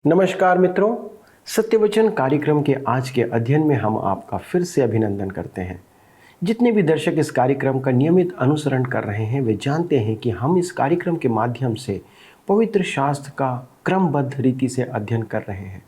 नमस्कार मित्रों, सत्यवचन कार्यक्रम के आज के अध्ययन में हम आपका फिर से अभिनंदन करते हैं। जितने भी दर्शक इस कार्यक्रम का नियमित अनुसरण कर रहे हैं वे जानते हैं कि हम इस कार्यक्रम के माध्यम से पवित्र शास्त्र का क्रमबद्ध रीति से अध्ययन कर रहे हैं,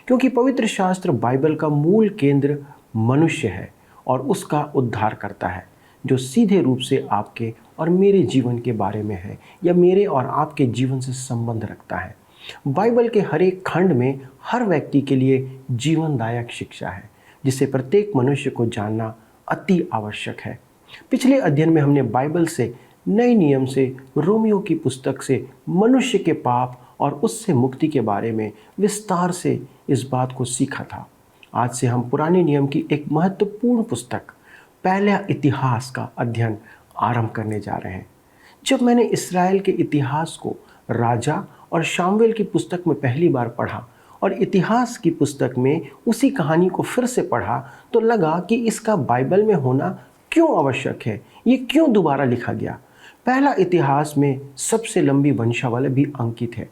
क्योंकि पवित्र शास्त्र बाइबल का मूल केंद्र मनुष्य है और उसका उद्धार करता है, जो सीधे रूप से आपके और मेरे जीवन के बारे में है या मेरे और आपके जीवन से संबंध रखता है। बाइबल के हर एक खंड में हर व्यक्ति के लिए जीवनदायक शिक्षा है, जिसे प्रत्येक मनुष्य को जानना अति आवश्यक है। पिछले अध्ययन में हमने बाइबल से, नए नियम से, रोमियो की पुस्तक से मनुष्य के पाप और उससे मुक्ति के बारे में विस्तार से इस बात को सीखा था। आज से हम पुराने नियम की एक महत्वपूर्ण पुस्तक पहला इतिहास का अध्ययन आरंभ करने जा रहे हैं। जब मैंने इस्राएल के इतिहास को राजा और शामूएल की पुस्तक में पहली बार पढ़ा और इतिहास की पुस्तक में उसी कहानी को फिर से पढ़ा तो लगा कि इसका बाइबल में होना क्यों आवश्यक है, ये क्यों दोबारा लिखा गया। पहला इतिहास में सबसे लंबी वंशावली भी अंकित है।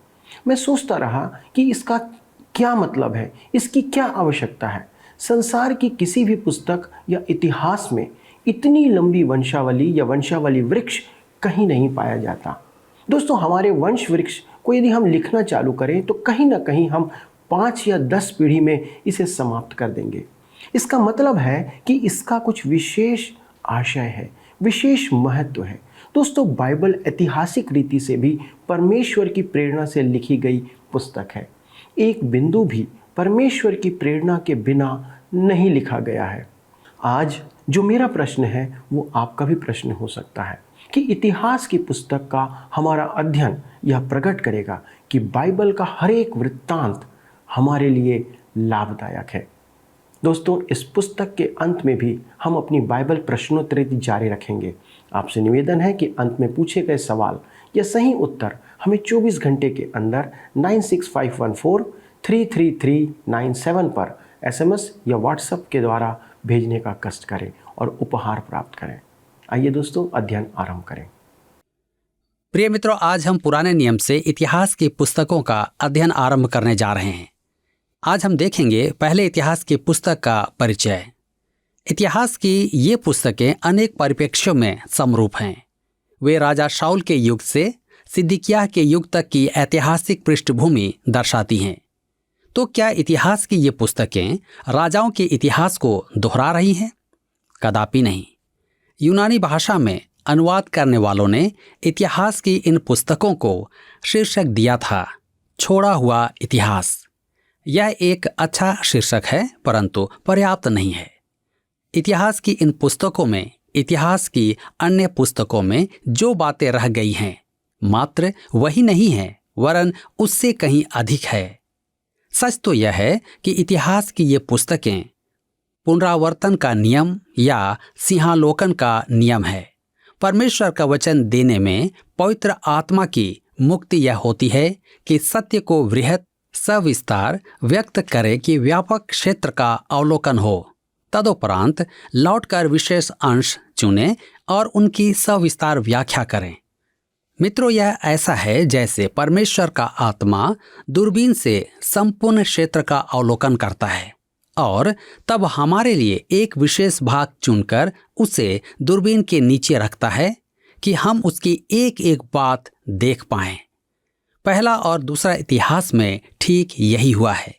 मैं सोचता रहा कि इसका क्या मतलब है, इसकी क्या आवश्यकता है। संसार की किसी भी पुस्तक या इतिहास में इतनी लंबी वंशावली या वंशावली वृक्ष कहीं नहीं पाया जाता। दोस्तों, हमारे वंश वृक्ष को यदि हम लिखना चालू करें तो कहीं ना कहीं हम 5 या 10 पीढ़ी में इसे समाप्त कर देंगे। इसका मतलब है कि इसका कुछ विशेष आशय है, विशेष महत्व है। दोस्तों, बाइबल ऐतिहासिक रीति से भी परमेश्वर की प्रेरणा से लिखी गई पुस्तक है। एक बिंदु भी परमेश्वर की प्रेरणा के बिना नहीं लिखा गया है। आज जो मेरा प्रश्न है वो आपका भी प्रश्न हो सकता है कि इतिहास की पुस्तक का हमारा अध्ययन यह प्रकट करेगा कि बाइबल का हर एक वृत्तांत हमारे लिए लाभदायक है। दोस्तों, इस पुस्तक के अंत में भी हम अपनी बाइबल प्रश्नोत्तरी जारी रखेंगे। आपसे निवेदन है कि अंत में पूछे गए सवाल या सही उत्तर हमें 24 घंटे के अंदर 9651433397 पर SMS या WhatsApp के द्वारा भेजने का कष्ट करें और उपहार प्राप्त करें। आइए दोस्तों, अध्ययन आरंभ करें। प्रिय मित्रों, आज हम पुराने नियम से इतिहास की पुस्तकों का अध्ययन आरंभ करने जा रहे हैं। आज हम देखेंगे पहले इतिहास की पुस्तक का परिचय। इतिहास की ये पुस्तकें अनेक परिप्रेक्ष्यों में समरूप हैं। वे राजा शाऊल के युग से सिदकिय्याह के युग तक की ऐतिहासिक पृष्ठभूमि दर्शाती हैं। तो क्या इतिहास की ये पुस्तकें राजाओं के इतिहास को दोहरा रही हैं? कदापि नहीं। यूनानी भाषा में अनुवाद करने वालों ने इतिहास की इन पुस्तकों को शीर्षक दिया था छोड़ा हुआ इतिहास। यह एक अच्छा शीर्षक है, परंतु पर्याप्त नहीं है। इतिहास की इन पुस्तकों में इतिहास की अन्य पुस्तकों में जो बातें रह गई हैं मात्र वही नहीं है, वरन उससे कहीं अधिक है। सच तो यह है कि इतिहास की ये पुस्तकें पुनरावर्तन का नियम या सिंहालोकन का नियम है। परमेश्वर का वचन देने में पवित्र आत्मा की मुक्ति यह होती है कि सत्य को वृहत सविस्तार व्यक्त करे कि व्यापक क्षेत्र का अवलोकन हो। तदुपरांत लौटकर विशेष अंश चुने और उनकी सविस्तार व्याख्या करें। मित्रों, यह ऐसा है जैसे परमेश्वर का आत्मा दूरबीन से संपूर्ण क्षेत्र का अवलोकन करता है और तब हमारे लिए एक विशेष भाग चुनकर उसे दूरबीन के नीचे रखता है कि हम उसकी एक एक बात देख पाएं। पहला और दूसरा इतिहास में ठीक यही हुआ है।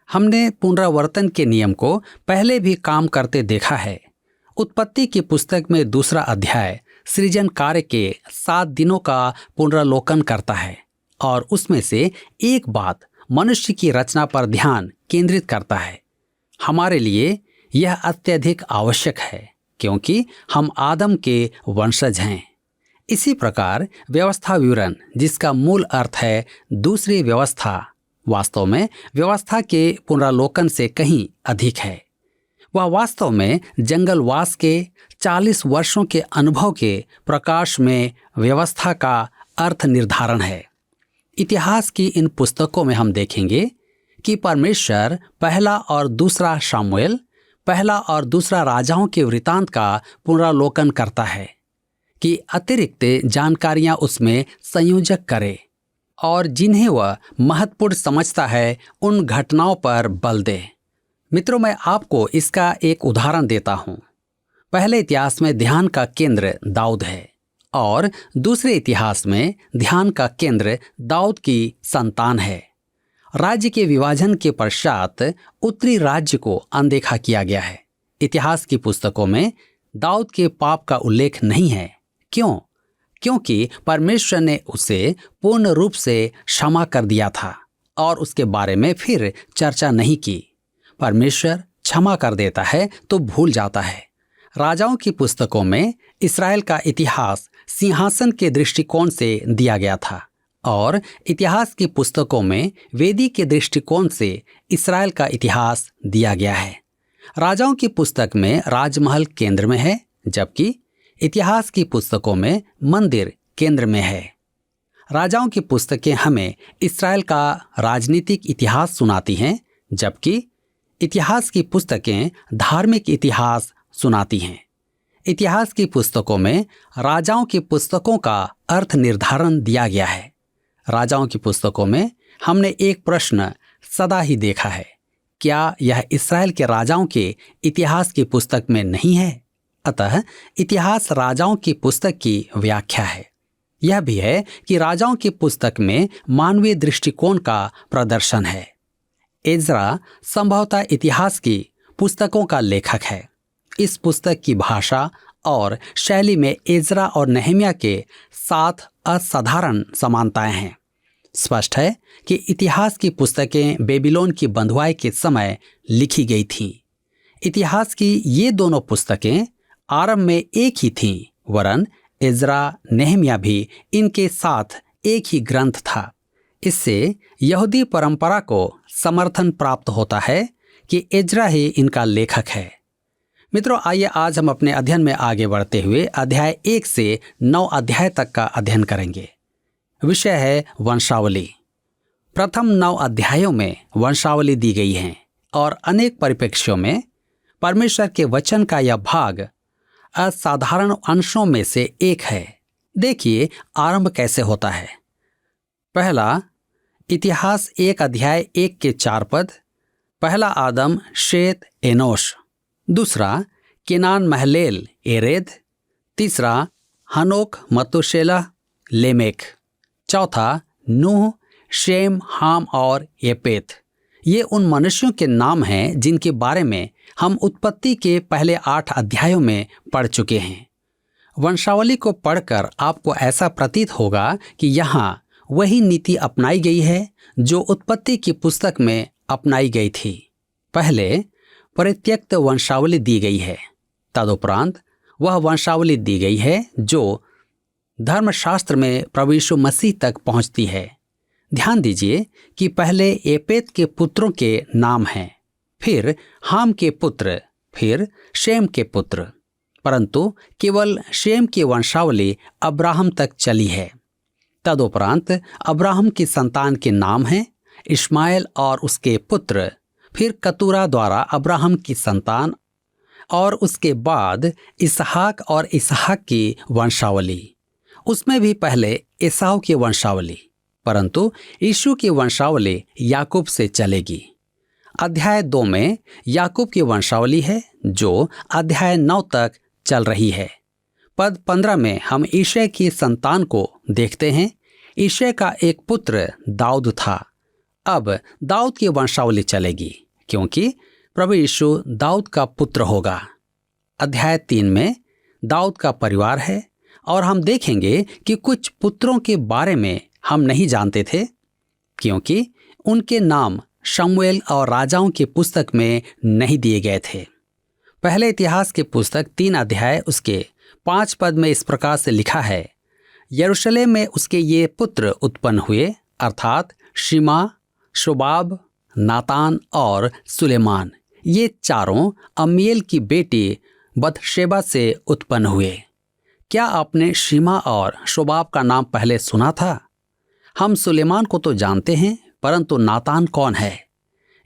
हमने पुनरावर्तन के नियम को पहले भी काम करते देखा है। उत्पत्ति की पुस्तक में 2 अध्याय सृजन कार्य के 7 दिनों का पुनरावलोकन करता है और उसमें से एक बात मनुष्य की रचना पर ध्यान केंद्रित करता है। हमारे लिए यह अत्यधिक आवश्यक है क्योंकि हम आदम के वंशज हैं। इसी प्रकार व्यवस्था विवरण, जिसका मूल अर्थ है दूसरी व्यवस्था, वास्तव में व्यवस्था के पुनरावलोकन से कहीं अधिक है। वह वास्तव में जंगलवास के 40 वर्षों के अनुभव के प्रकाश में व्यवस्था का अर्थ निर्धारण है। इतिहास की इन पुस्तकों में हम देखेंगे कि परमेश्वर पहला और दूसरा शामूएल, पहला और दूसरा राजाओं के वृतांत का पुनरावलोकन करता है कि अतिरिक्त जानकारियां उसमें संयोजक करे। और जिन्हें वह महत्वपूर्ण समझता है उन घटनाओं पर बल दे। मित्रों, मैं आपको इसका एक उदाहरण देता हूँ। पहले इतिहास में ध्यान का केंद्र दाऊद है और दूसरे इतिहास में ध्यान का केंद्र दाऊद की संतान है। राज्य के विभाजन के पश्चात उत्तरी राज्य को अनदेखा किया गया है। इतिहास की पुस्तकों में दाऊद के पाप का उल्लेख नहीं है। क्यों? क्योंकि परमेश्वर ने उसे पूर्ण रूप से क्षमा कर दिया था और उसके बारे में फिर चर्चा नहीं की। परमेश्वर क्षमा कर देता है तो भूल जाता है। राजाओं की पुस्तकों में इस्राएल का इतिहास सिंहासन के दृष्टिकोण से दिया गया था और इतिहास की पुस्तकों में वेदी के दृष्टिकोण से इस्राएल का इतिहास दिया गया है। राजाओं की पुस्तक में राजमहल केंद्र में है, जबकि इतिहास की पुस्तकों में मंदिर केंद्र में है। राजाओं की पुस्तकें हमें इस्राएल का राजनीतिक इतिहास सुनाती हैं, जबकि इतिहास की पुस्तकें धार्मिक इतिहास सुनाती हैं। इतिहास की पुस्तकों में राजाओं की पुस्तकों का अर्थ निर्धारण दिया गया है। राजाओं की पुस्तकों में हमने एक प्रश्न सदा ही देखा है, क्या यह इस्राएल के राजाओं के इतिहास की पुस्तक में नहीं है? अतः इतिहास राजाओं की पुस्तक की व्याख्या है। यह भी है कि राजाओं की पुस्तक में मानवीय दृष्टिकोण का प्रदर्शन है। एज्रा संभवतः इतिहास की पुस्तकों का लेखक है। इस पुस्तक की भाषा और शैली में एज्रा और नहम्याह के साथ असाधारण समानताएं हैं। स्पष्ट है कि इतिहास की पुस्तकें बेबीलोन की बंधुआई के समय लिखी गई थीं। इतिहास की ये दोनों पुस्तकें आरंभ में एक ही थीं, वरन एज्रा नहम्याह भी इनके साथ एक ही ग्रंथ था। इससे यहूदी परंपरा को समर्थन प्राप्त होता है कि एज्रा ही इनका लेखक है। मित्रों, आइए आज हम अपने अध्ययन में आगे बढ़ते हुए अध्याय 1 से 9 अध्याय तक का अध्ययन करेंगे। विषय है वंशावली। प्रथम 9 अध्यायों में वंशावली दी गई है और अनेक परिप्रेक्ष्यों में परमेश्वर के वचन का यह भाग असाधारण अंशों में से एक है। देखिए आरंभ कैसे होता है। पहला, इतिहास 1 अध्याय 1 के 4 पद। पहला आदम शेत एनोश, दूसरा केनान महलेल एरेद, तीसरा हनोक मतुशेलह लेमेक, चौथा नूह शेम हाम और येपेत। ये उन मनुष्यों के नाम हैं जिनके बारे में हम उत्पत्ति के पहले 8 अध्यायों में पढ़ चुके हैं। वंशावली को पढ़कर आपको ऐसा प्रतीत होगा कि यहाँ वही नीति अपनाई गई है जो उत्पत्ति की पुस्तक में अपनाई गई थी। पहले परित्यक्त वंशावली दी गई है, तदुपरांत वह वंशावली दी गई है जो धर्मशास्त्र में प्रभु यीशु मसीह तक पहुंचती है। ध्यान दीजिए कि पहले येपेत के पुत्रों के नाम हैं, फिर हाम के पुत्र, फिर शेम के पुत्र, परंतु केवल शेम की वंशावली अब्राहम तक चली है। तदुपरांत अब्राहम की संतान के नाम हैं इश्माएल और उसके पुत्र, फिर कतूरा द्वारा अब्राहम की संतान और उसके बाद इसहाक और इसहाक की वंशावली। उसमें भी पहले एसाव की वंशावली, परंतु यीशु की वंशावली याकूब से चलेगी। अध्याय 2 में याकूब की वंशावली है जो अध्याय 9 तक चल रही है। पद 15 में हम ईशै की संतान को देखते हैं। ईशै का एक पुत्र दाऊद था। अब दाऊद की वंशावली चलेगी क्योंकि प्रभु यीशु दाऊद का पुत्र होगा। अध्याय 3 में दाऊद का परिवार है और हम देखेंगे कि कुछ पुत्रों के बारे में हम नहीं जानते थे क्योंकि उनके नाम शमूएल और राजाओं की पुस्तक में नहीं दिए गए थे। पहले इतिहास की पुस्तक 3 अध्याय उसके 5 पद में इस प्रकार से लिखा है, यरूशलेम में उसके ये पुत्र उत्पन्न हुए, अर्थात शिमा, शोबाब, नातान और सुलेमान। ये चारों अम्मीएल की बेटी बथशेबा से उत्पन्न हुए। क्या आपने शिमा और शोबाब का नाम पहले सुना था? हम सुलेमान को तो जानते हैं, परंतु नातान कौन है?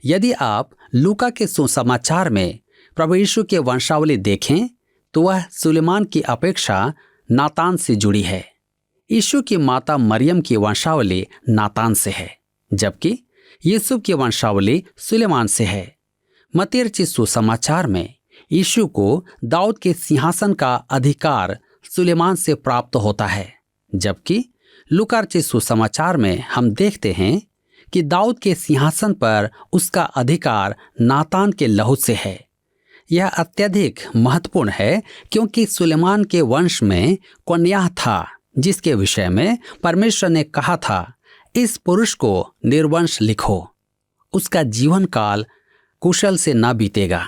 यदि आप लूका के सुसमाचार में प्रभु यीशु के वंशावली देखें तो वह सुलेमान की अपेक्षा नातान से जुड़ी है। यीशु की माता मरियम की वंशावली नातान से है, जबकि यूसुफ की वंशावली सुलेमान से है। मत्ती रचित सुसमाचार में यीशु को दाऊद के सिंहासन का अधिकार सुलेमान से प्राप्त होता है, जबकि लूका रचित सुसमाचार में हम देखते हैं कि दाऊद के सिंहासन पर उसका अधिकार नातान के लहू से है। यह अत्यधिक महत्वपूर्ण है क्योंकि सुलेमान के वंश में कोन्याह था, जिसके विषय में परमेश्वर ने कहा था, इस पुरुष को निर्वंश लिखो, उसका जीवन काल कुशल से न बीतेगा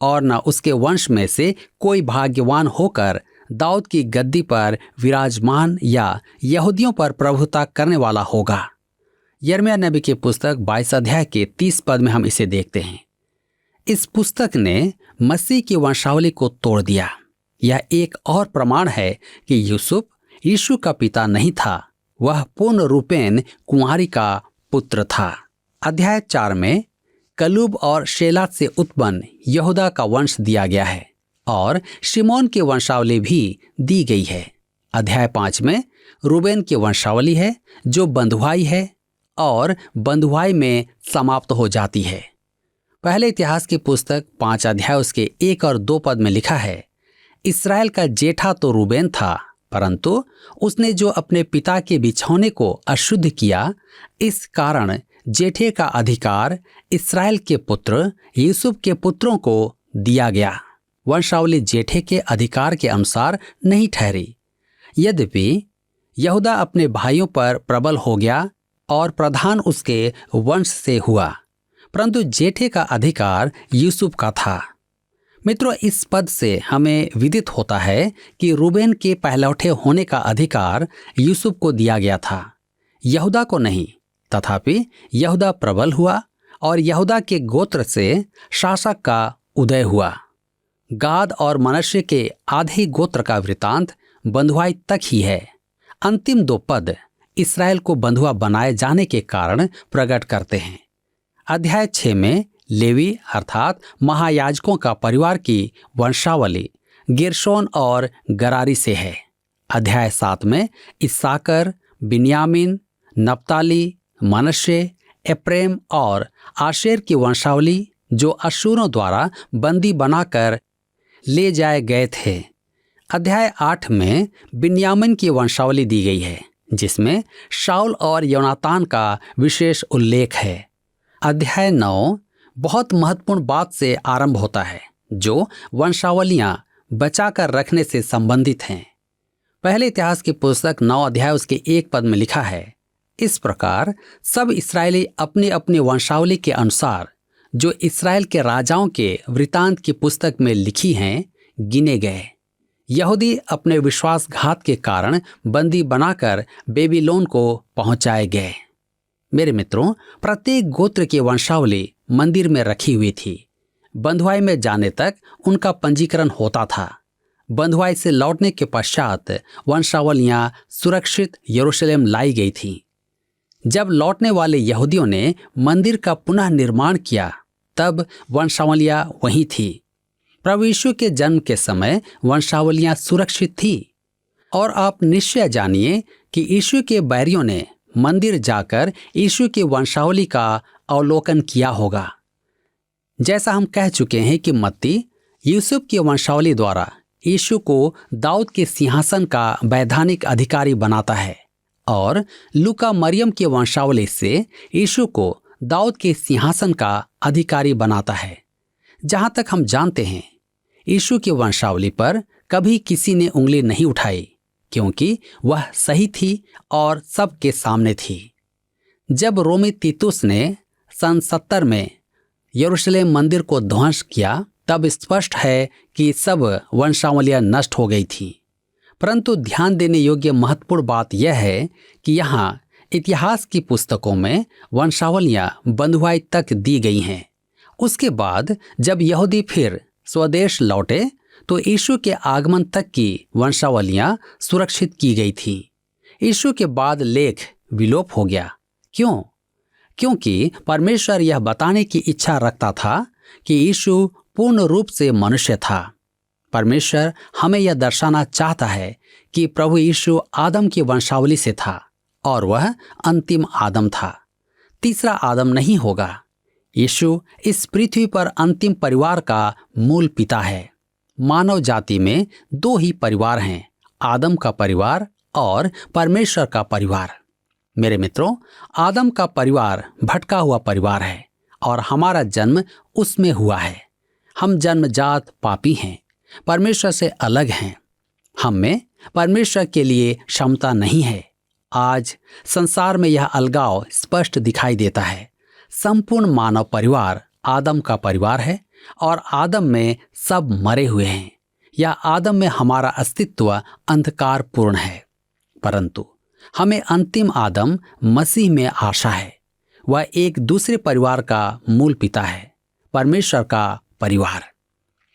और न उसके वंश में से कोई भाग्यवान होकर दाऊद की गद्दी पर विराजमान या यहूदियों पर प्रभुता करने वाला होगा। यिर्मयाह नबी की पुस्तक 22 अध्याय के 30 पद में हम इसे देखते हैं। इस पुस्तक ने मसीह की वंशावली को तोड़ दिया। यह एक और प्रमाण है कि यूसुफ यीशु का पिता नहीं था, वह पूर्ण रूपेण कुंवारी का पुत्र था। अध्याय 4 में कलूब और शेलात से उत्पन्न यहूदा का वंश दिया गया है और शिमोन की वंशावली भी दी गई है। अध्याय 5 में रूबेन की वंशावली है जो बंधुआई है और बंधुआई में समाप्त हो जाती है। पहले इतिहास की पुस्तक 5 अध्याय उसके 1 और 2 पद में लिखा है, इस्राएल का जेठा तो रूबेन था, परंतु उसने जो अपने पिता के बिछौने को अशुद्ध किया, इस कारण जेठे का अधिकार इस्राएल के पुत्र यूसुफ के पुत्रों को दिया गया। वंशावली जेठे के अधिकार के अनुसार नहीं ठहरी। यद्यपि यहूदा अपने भाइयों पर प्रबल हो गया और प्रधान उसके वंश से हुआ, परंतु जेठे का अधिकार यूसुफ का था। मित्रों, इस पद से हमें विदित होता है कि रूबेन के पहलौठे होने का अधिकार यूसुफ को दिया गया था, यहूदा को नहीं। तथापि यहूदा प्रबल हुआ और यहूदा के गोत्र से शासक का उदय हुआ। गाद और मनश्शे के आधे गोत्र का वृतांत बंधुआई तक ही है। अंतिम 2 पद इस्राएल को बंधुआ बनाए जाने के कारण प्रकट करते हैं। अध्याय 6 में लेवी अर्थात महायाजकों का परिवार की वंशावली गिरशोन और गरारी से है। अध्याय 7 में इस्साकर, बिन्यामीन, नप्ताली, मनश्शे, एप्रेम और आशेर की वंशावली जो अश्शूरों द्वारा बंदी बनाकर ले जाए गए थे। अध्याय 8 में बिन्यामीन की वंशावली दी गई है, जिसमें शाऊल और योनातान का विशेष उल्लेख है। अध्याय 9 बहुत महत्वपूर्ण बात से आरंभ होता है, जो वंशावलियां बचाकर रखने से संबंधित हैं। पहले इतिहास की पुस्तक 9 अध्याय उसके 1 पद में लिखा है, इस प्रकार सब इस्राएली अपने अपने वंशावली के अनुसार जो इस्राएल के राजाओं के वृतांत की पुस्तक में लिखी हैं गिने गए। यहूदी अपने विश्वासघात के कारण बंदी बनाकर बेबीलोन को पहुंचाए गए। मेरे मित्रों, प्रत्येक गोत्र की वंशावली मंदिर में रखी हुई थी। बंधुआई में जाने तक उनका पंजीकरण होता था। बंधुआई से लौटने के पश्चात वंशावलियां सुरक्षित यरूशलेम लाई गई थीं। जब लौटने वाले यहूदियों ने मंदिर का पुनः निर्माण किया, तब वंशावलियां वहीं थी। प्रभु यीशु के जन्म के समय वंशावलियां सुरक्षित थी। और आप निश्चय जानिए कि यीशु के बैरियों ने मंदिर जाकर यीशु की वंशावली का अवलोकन किया होगा। जैसा हम कह चुके हैं कि मत्ती यूसुफ की वंशावली द्वारा यीशु को दाऊद के सिंहासन का वैधानिक अधिकारी बनाता है और लूका मरियम की वंशावली से यीशु को दाऊद के सिंहासन का अधिकारी बनाता है। जहां तक हम जानते हैं, यीशु की वंशावली पर कभी किसी ने उंगली नहीं उठाई, क्योंकि वह सही थी और सबके सामने थी। जब रोमी तीतुस ने सन 70 में यरूशलेम मंदिर को ध्वंस किया, तब स्पष्ट है कि सब वंशावलियां नष्ट हो गई थी। परंतु ध्यान देने योग्य महत्वपूर्ण बात यह है कि यहाँ इतिहास की पुस्तकों में वंशावलियां बंधुआई तक दी गई हैं। उसके बाद जब यहूदी फिर स्वदेश लौटे तो यीशु के आगमन तक की वंशावलियां सुरक्षित की गई थीं। यीशु के बाद लेख विलोप हो गया। क्यों? क्योंकि परमेश्वर यह बताने की इच्छा रखता था कि यीशु पूर्ण रूप से मनुष्य था। परमेश्वर हमें यह दर्शाना चाहता है कि प्रभु यीशु आदम की वंशावली से था और वह अंतिम आदम था, तीसरा आदम नहीं होगा। यीशु इस पृथ्वी पर अंतिम परिवार का मूल पिता है। मानव जाति में दो ही परिवार हैं, आदम का परिवार और परमेश्वर का परिवार। मेरे मित्रों, आदम का परिवार भटका हुआ परिवार है और हमारा जन्म उसमें हुआ है। हम जन्मजात पापी हैं, परमेश्वर से अलग हैं। हम में परमेश्वर के लिए क्षमता नहीं है। आज संसार में यह अलगाव स्पष्ट दिखाई देता है। संपूर्ण मानव परिवार आदम का परिवार है और आदम में सब मरे हुए हैं, या आदम में हमारा अस्तित्व अंधकारपूर्ण है। परंतु हमें अंतिम आदम मसीह में आशा है। वह एक दूसरे परिवार का मूल पिता है, परमेश्वर का परिवार।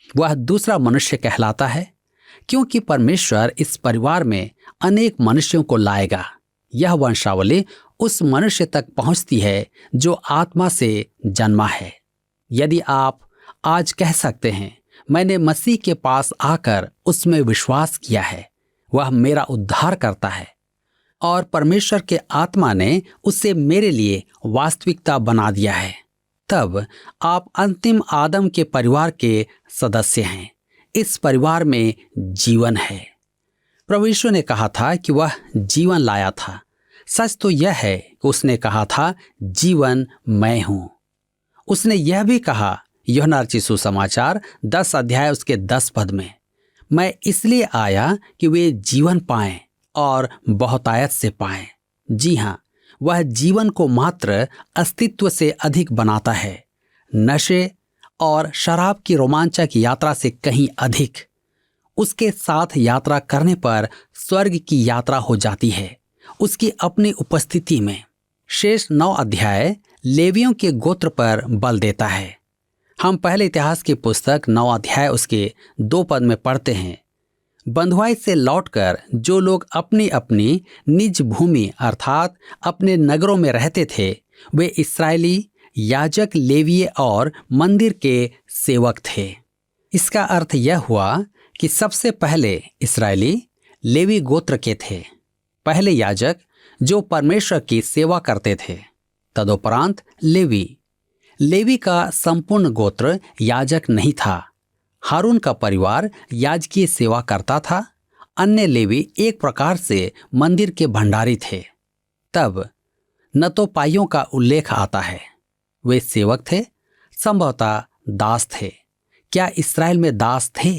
वह दूसरा मनुष्य कहलाता है क्योंकि परमेश्वर इस परिवार में अनेक मनुष्यों को लाएगा। यह वंशावली उस मनुष्य तक पहुंचती है जो आत्मा से जन्मा है। यदि आप आज कह सकते हैं, मैंने मसीह के पास आकर उसमें विश्वास किया है, वह मेरा उद्धार करता है और परमेश्वर के आत्मा ने उसे मेरे लिए वास्तविकता बना दिया है, तब आप अंतिम आदम के परिवार के सदस्य हैं। इस परिवार में जीवन है। प्रभु यीशु ने कहा था कि वह जीवन लाया था। सच तो यह है कि उसने कहा था, जीवन मैं हूं। उसने यह भी कहा, यूहन्ना रचित सुसमाचार 10 अध्याय उसके 10 पद में, मैं इसलिए आया कि वे जीवन पाएं और बहुतायत से पाएं। जी हाँ, वह जीवन को मात्र अस्तित्व से अधिक बनाता है, नशे और शराब की रोमांचक यात्रा से कहीं अधिक। उसके साथ यात्रा करने पर स्वर्ग की यात्रा हो जाती है, उसकी अपनी उपस्थिति में। शेष 9 अध्याय लेवियों के गोत्र पर बल देता है। हम पहले इतिहास की पुस्तक 9 अध्याय उसके 2 पद में पढ़ते हैं, बंधुआई से लौटकर जो लोग अपनी अपनी निज भूमि अर्थात अपने नगरों में रहते थे, वे इस्राएली याजक, लेवीय और मंदिर के सेवक थे। इसका अर्थ यह हुआ कि सबसे पहले इस्राएली लेवी गोत्र के थे, पहले याजक जो परमेश्वर की सेवा करते थे, तदुपरांत लेवी। लेवी का संपूर्ण गोत्र याजक नहीं था। हारून का परिवार याजकीय सेवा करता था। अन्य लेवी एक प्रकार से मंदिर के भंडारी थे। तब नतोपाइयों का उल्लेख आता है। वे सेवक थे, संभवतः दास थे। क्या इस्राएल में दास थे?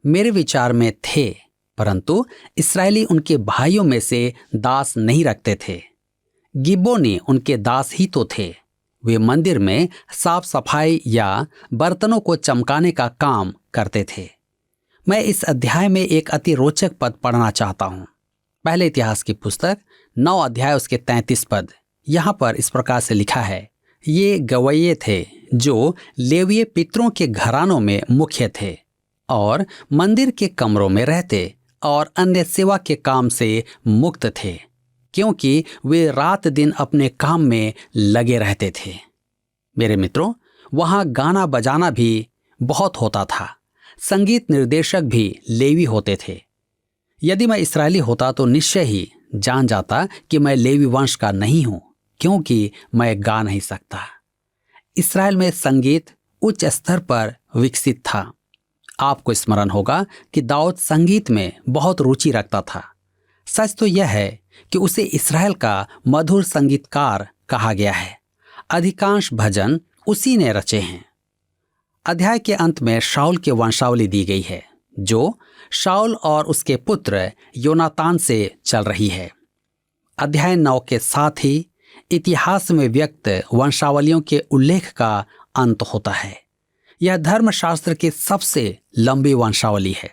मेरे विचार में थे, परंतु इस्राएली उनके भाइयों में से दास नहीं रखते थे। गिबोनी उनके दास ही तो थे। वे मंदिर में साफ सफाई या बर्तनों को चमकाने का काम करते थे। मैं इस अध्याय में एक अति रोचक पद पढ़ना चाहता हूँ। पहले इतिहास की पुस्तक 9 अध्याय उसके 33 पद। यहाँ पर इस प्रकार से लिखा है, ये गवैये थे जो लेवीय पितरों के घरानों में मुख्य थे और मंदिर के कमरों में रहते और अन्य सेवा के काम से मुक्त थे, क्योंकि वे रात दिन अपने काम में लगे रहते थे। मेरे मित्रों, वहाँ गाना बजाना भी बहुत होता था। संगीत निर्देशक भी लेवी होते थे। यदि मैं इस्राएली होता तो निश्चय ही जान जाता कि मैं लेवी वंश का नहीं हूँ, क्योंकि मैं गा नहीं सकता। इस्राएल में संगीत उच्च स्तर पर विकसित था। आपको स्मरण होगा कि दाऊद संगीत में बहुत रुचि रखता था। सच तो यह है कि उसे इस्राएल का मधुर संगीतकार कहा गया है। अधिकांश भजन उसी ने रचे हैं। अध्याय के अंत में शाऊल की वंशावली दी गई है, जो शाऊल और उसके पुत्र योनातान से चल रही है। अध्याय 9 के साथ ही इतिहास में व्यक्त वंशावलियों के उल्लेख का अंत होता है। यह धर्मशास्त्र की सबसे लंबी वंशावली है।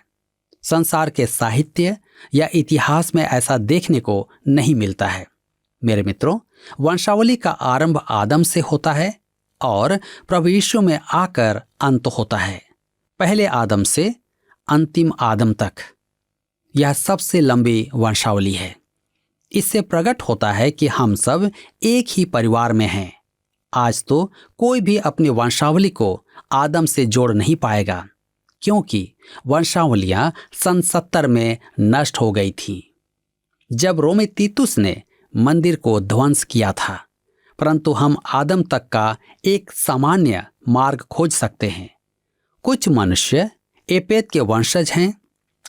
संसार के साहित्य या इतिहास में ऐसा देखने को नहीं मिलता है। मेरे मित्रों, वंशावली का आरंभ आदम से होता है और प्रभु यीशु में आकर अंत होता है। पहले आदम से अंतिम आदम तक। यह सबसे लंबी वंशावली है। इससे प्रकट होता है कि हम सब एक ही परिवार में हैं। आज तो कोई भी अपनी वंशावली को आदम से जोड़ नहीं पाएगा। क्योंकि वंशावलियां सन 70 में नष्ट हो गई थीं, जब रोमी तीतुस ने मंदिर को ध्वंस किया था। परंतु हम आदम तक का एक सामान्य मार्ग खोज सकते हैं। कुछ मनुष्य एपेत के वंशज हैं,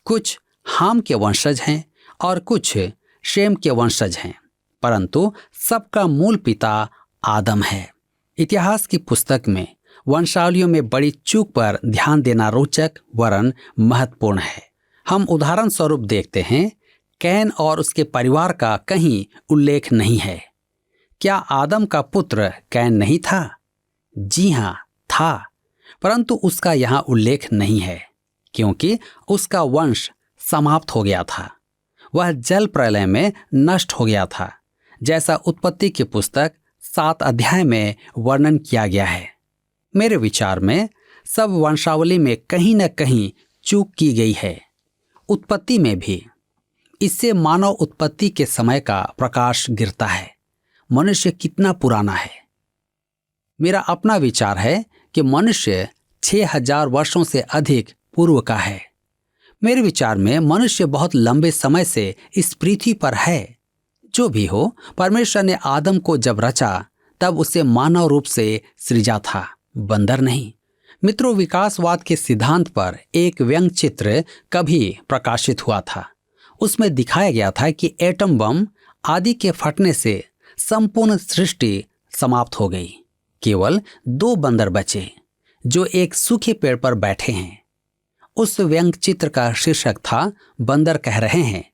कुछ हाम के वंशज हैं और कुछ शेम के वंशज हैं, परंतु सबका मूल पिता आदम है। इतिहास की पुस्तक में वंशावलियों में बड़ी चूक पर ध्यान देना रोचक वरन महत्वपूर्ण है। हम उदाहरण स्वरूप देखते हैं, कैन और उसके परिवार का कहीं उल्लेख नहीं है। क्या आदम का पुत्र कैन नहीं था? जी हाँ, था, परंतु उसका यहाँ उल्लेख नहीं है क्योंकि उसका वंश समाप्त हो गया था। वह जल प्रलय में नष्ट हो गया था, जैसा उत्पत्ति की पुस्तक 7 अध्याय में वर्णन किया गया है। मेरे विचार में सब वंशावली में कहीं न कहीं चूक की गई है, उत्पत्ति में भी। इससे मानव उत्पत्ति के समय का प्रकाश गिरता है। मनुष्य कितना पुराना है। मेरा अपना विचार है कि मनुष्य 6000 वर्षों से अधिक पूर्व का है। मेरे विचार में मनुष्य बहुत लंबे समय से इस पृथ्वी पर है। जो भी हो, परमेश्वर ने आदम को जब रचा तब उसे मानव रूप से सृजा था, बंदर नहीं। मित्रों, विकासवाद के सिद्धांत पर एक व्यंग्य चित्र कभी प्रकाशित हुआ था। उसमें दिखाया गया था कि एटम बम आदि के फटने से संपूर्ण सृष्टि समाप्त हो गई। केवल 2 बंदर बचे जो एक सूखे पेड़ पर बैठे हैं। उस व्यंग्य चित्र का शीर्षक था, बंदर कह रहे हैं,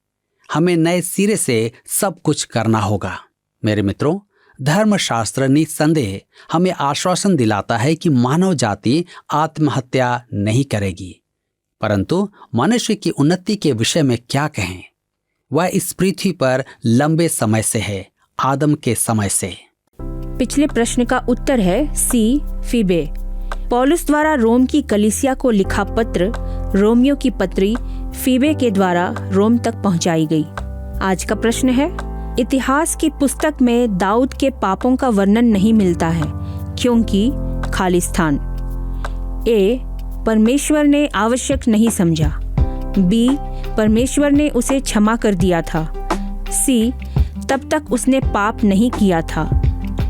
हमें नए सिरे से सब कुछ करना होगा। मेरे मित्रों, धर्मशास्त्र निस्संदेह हमें आश्वासन दिलाता है कि मानव जाति आत्महत्या नहीं करेगी, परंतु मनुष्य की उन्नति के विषय में क्या कहें? वह इस पृथ्वी पर लंबे समय से है, आदम के समय से। पिछले प्रश्न का उत्तर है सी, फीबे। पौलुस द्वारा रोम की कलीसिया को लिखा पत्र रोमियो की पत्री फीबे के द्वारा रोम तक पहुंचाई गई। आज का प्रश्न है, इतिहास की पुस्तक में दाऊद के पापों का वर्णन नहीं मिलता है क्योंकि खाली स्थान। ए, परमेश्वर ने आवश्यक नहीं समझा। बी, परमेश्वर ने उसे क्षमा कर दिया था। सी, तब तक उसने पाप नहीं किया था।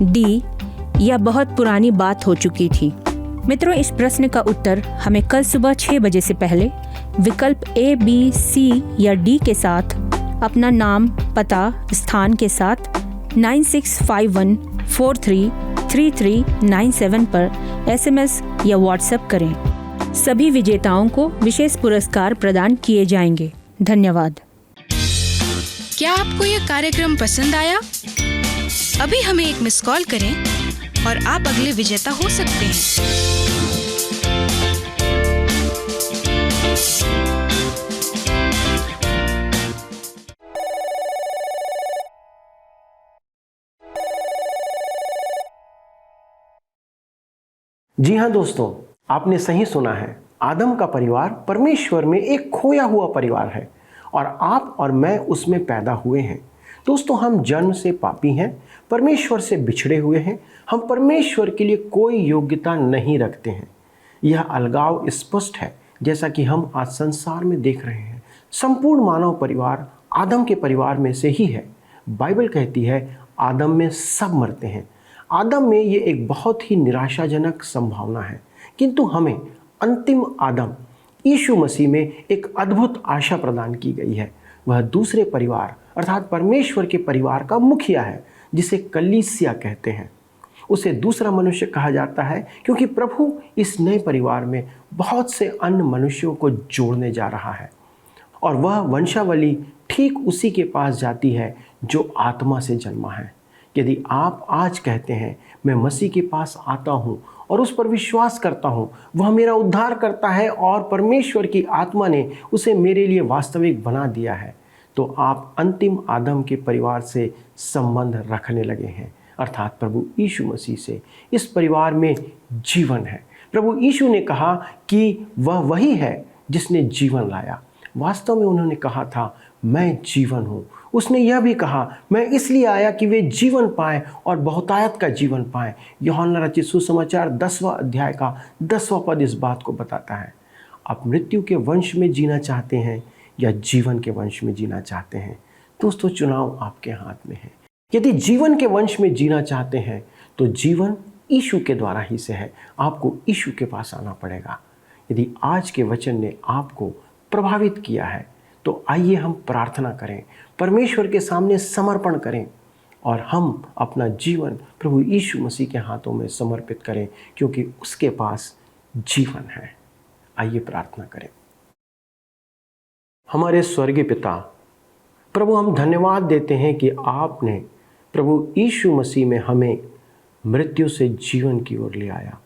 डी, यह बहुत पुरानी बात हो चुकी थी। मित्रों, इस प्रश्न का उत्तर हमें कल सुबह 6 बजे से पहले विकल्प ए, बी, सी या डी के साथ अपना नाम, पता, स्थान के साथ 9651433397 पर SMS या WhatsApp करें। सभी विजेताओं को विशेष पुरस्कार प्रदान किए जाएंगे। धन्यवाद। क्या आपको यह कार्यक्रम पसंद आया? अभी हमें एक मिस कॉल करें और आप अगले विजेता हो सकते हैं। जी हाँ दोस्तों, आपने सही सुना है। आदम का परिवार परमेश्वर में एक खोया हुआ परिवार है और आप और मैं उसमें पैदा हुए हैं। दोस्तों, हम जन्म से पापी हैं, परमेश्वर से बिछड़े हुए हैं। हम परमेश्वर के लिए कोई योग्यता नहीं रखते हैं। यह अलगाव स्पष्ट है, जैसा कि हम आज संसार में देख रहे हैं। संपूर्ण मानव परिवार आदम के परिवार में से ही है। बाइबल कहती है आदम में सब मरते हैं। आदम में ये एक बहुत ही निराशाजनक संभावना है, किंतु हमें अंतिम आदम यीशु मसीह में एक अद्भुत आशा प्रदान की गई है। वह दूसरे परिवार अर्थात परमेश्वर के परिवार का मुखिया है, जिसे कलीसिया कहते हैं। उसे दूसरा मनुष्य कहा जाता है क्योंकि प्रभु इस नए परिवार में बहुत से अन्य मनुष्यों को जोड़ने जा रहा है और वह वंशावली ठीक उसी के पास जाती है जो आत्मा से जन्मा है। यदि आप आज कहते हैं मैं मसीह के पास आता हूँ और उस पर विश्वास करता हूँ, वह मेरा उद्धार करता है और परमेश्वर की आत्मा ने उसे मेरे लिए वास्तविक बना दिया है, तो आप अंतिम आदम के परिवार से संबंध रखने लगे हैं, अर्थात प्रभु यीशु मसीह से। इस परिवार में जीवन है। प्रभु यीशु ने कहा कि वह वही है जिसने जीवन लाया। वास्तव में उन्होंने कहा था मैं जीवन हूँ। उसने यह भी कहा मैं इसलिए आया कि वे जीवन पाएं और बहुतायत का जीवन पाएं। यूहन्ना रचित सुसमाचार 10वां अध्याय का 10वां पद इस बात को बताता है। आप मृत्यु के वंश में जीना चाहते हैं या जीवन के वंश में जीना चाहते हैं? दोस्तों, चुनाव आपके हाथ में है। यदि जीवन के वंश में जीना चाहते हैं तो जीवन यीशु के द्वारा ही से है। आपको यीशु के पास आना पड़ेगा। यदि आज के वचन ने आपको प्रभावित किया है तो आइए हम प्रार्थना करें, परमेश्वर के सामने समर्पण करें और हम अपना जीवन प्रभु यीशु मसीह के हाथों में समर्पित करें, क्योंकि उसके पास जीवन है। आइए प्रार्थना करें। हमारे स्वर्गीय पिता, प्रभु, हम धन्यवाद देते हैं कि आपने प्रभु यीशु मसीह में हमें मृत्यु से जीवन की ओर ले आया।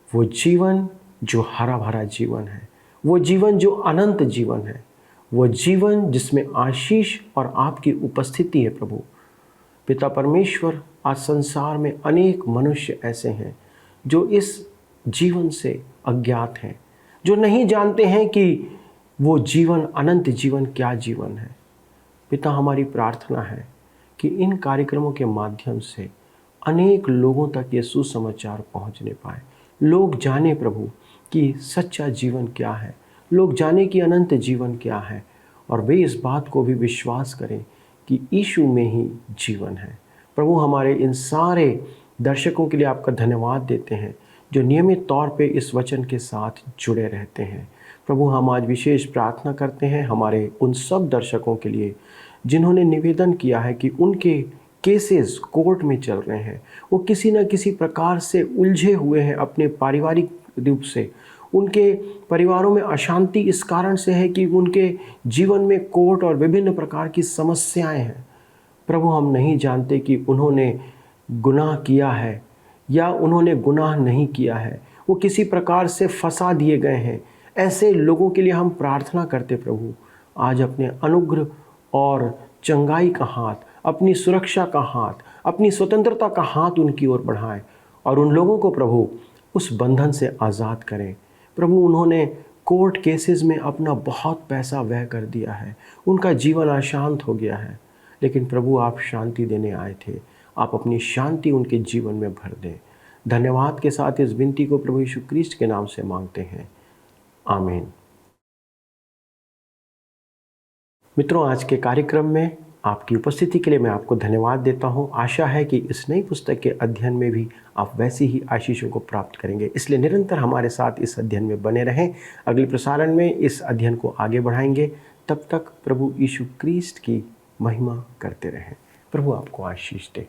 वो जीवन जो हरा भरा जीवन है, वो जीवन जो अनंत जीवन है, वो जीवन जिसमें आशीष और आपकी उपस्थिति है। प्रभु पिता परमेश्वर, आज संसार में अनेक मनुष्य ऐसे हैं जो इस जीवन से अज्ञात हैं, जो नहीं जानते हैं कि वो जीवन, अनंत जीवन क्या जीवन है। पिता, हमारी प्रार्थना है कि इन कार्यक्रमों के माध्यम से अनेक लोगों तक ये सुसमाचार पहुंचने पाए। लोग जाने प्रभु कि सच्चा जीवन क्या है, लोग जाने कि अनंत जीवन क्या है, और वे इस बात को भी विश्वास करें कि यीशु में ही जीवन है। प्रभु, हमारे इन सारे दर्शकों के लिए आपका धन्यवाद देते हैं जो नियमित तौर पे इस वचन के साथ जुड़े रहते हैं। प्रभु, हम आज विशेष प्रार्थना करते हैं हमारे उन सब दर्शकों के लिए जिन्होंने निवेदन किया है कि उनके केसेस कोर्ट में चल रहे हैं, वो किसी न किसी प्रकार से उलझे हुए हैं अपने पारिवारिक रूप से। उनके परिवारों में अशांति इस कारण से है कि उनके जीवन में कोर्ट और विभिन्न प्रकार की समस्याएं हैं। प्रभु, हम नहीं जानते कि उन्होंने गुनाह किया है या उन्होंने गुनाह नहीं किया है, वो किसी प्रकार से फंसा दिए गए हैं। ऐसे लोगों के लिए हम प्रार्थना करते प्रभु, आज अपने अनुग्रह और चंगाई का हाथ, अपनी सुरक्षा का हाथ, अपनी स्वतंत्रता का हाथ उनकी ओर बढ़ाएं और उन लोगों को प्रभु उस बंधन से आज़ाद करें। प्रभु, उन्होंने कोर्ट केसेस में अपना बहुत पैसा व्यय कर दिया है, उनका जीवन अशांत हो गया है, लेकिन प्रभु आप शांति देने आए थे। आप अपनी शांति उनके जीवन में भर दें। धन्यवाद के साथ इस विनती को प्रभु यीशु क्रिस्ट के नाम से मांगते हैं, आमीन। मित्रों, आज के कार्यक्रम में आपकी उपस्थिति के लिए मैं आपको धन्यवाद देता हूं। आशा है कि इस नई पुस्तक के अध्ययन में भी आप वैसी ही आशीषों को प्राप्त करेंगे, इसलिए निरंतर हमारे साथ इस अध्ययन में बने रहें। अगले प्रसारण में इस अध्ययन को आगे बढ़ाएंगे। तब तक प्रभु यीशु क्रिस्ट की महिमा करते रहें। प्रभु आपको आशीष दे।